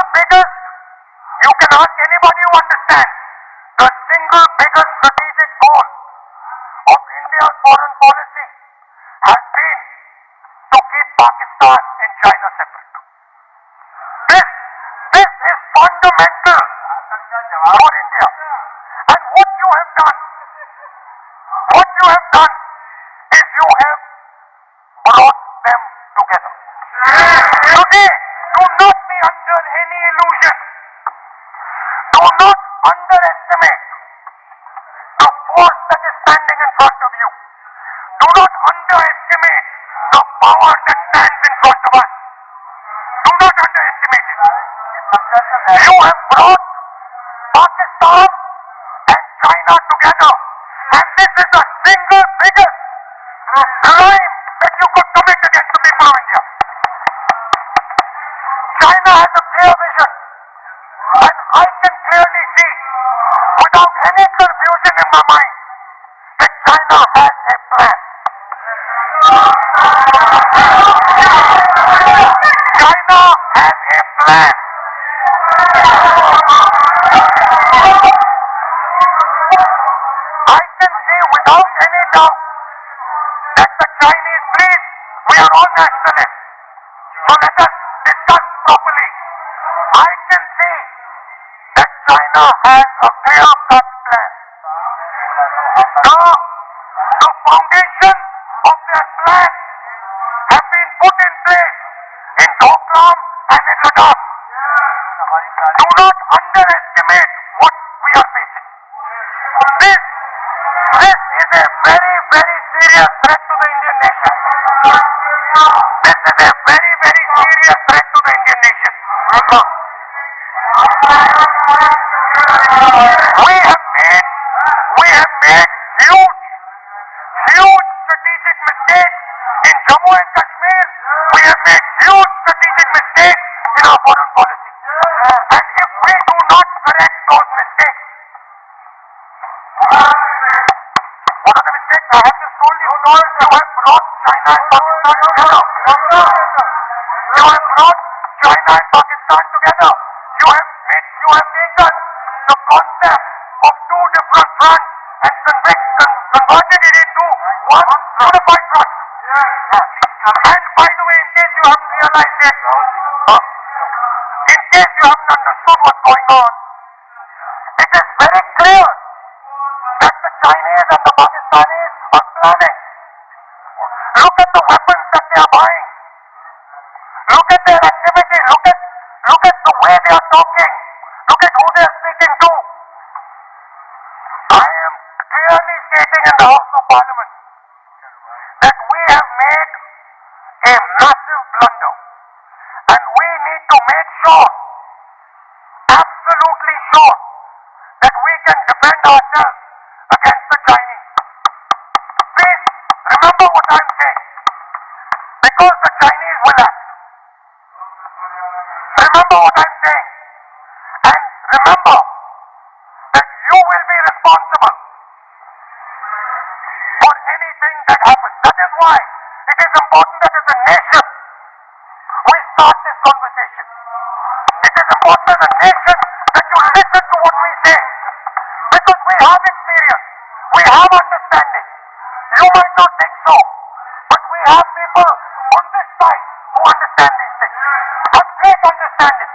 single biggest, you can ask anybody who understands, the single biggest strategic goal of India's foreign policy has been to keep Pakistan and China separate. This is fundamental for India. And what you have done is you have brought them together. Today, do not be under any illusion. Do not underestimate the force that is standing in front of you. Do not underestimate the power that stands in front of us. Do not underestimate it. You have brought Pakistan and China together, and this is the single biggest crime that you could commit against the people of India. China has a clear vision, and I can clearly see, without any confusion in my mind, that China has a plan. China has a plan. I can see without any doubt that the Chinese, please, we are all nationalists, so let us discuss properly. I can see that China has a clear-cut plan. The foundation of their plan have been put in place in Doklam and in Ladakh. Do not underestimate what we are facing. This is a very, very serious threat to the Indian nation. This is a very, very serious threat to the Indian nation. We have made huge strategic mistakes in Jammu and Kashmir. We have made huge strategic mistakes in our foreign policy. And if we do not correct those mistakes, what are the mistakes? I have just told you. You have brought China and Pakistan together. You have brought China and Pakistan together. You have taken the concept of two different fronts and converted it into one unified front. And by the way, in case you haven't realized it, in case you haven't understood what's going on, it is very clear that the Chinese and the Pakistanis are planning. Look at the weapons that they are buying. Look at their activity. Look at the way they are talking. Look at who they are speaking to. I am clearly stating in the House of Parliament that we have made a massive blunder, and we need to make sure, absolutely sure, that we can defend ourselves against the Chinese. Please remember what I'm saying, because the Chinese will act. Remember what I'm saying, and remember that you will be responsible for anything that happens. That is why it is important that as a nation we start this conversation. It is important as a nation that you listen to what we say, because we have experience, we have understanding. You might not think so, but we have people on this side who understand these things, have great understanding.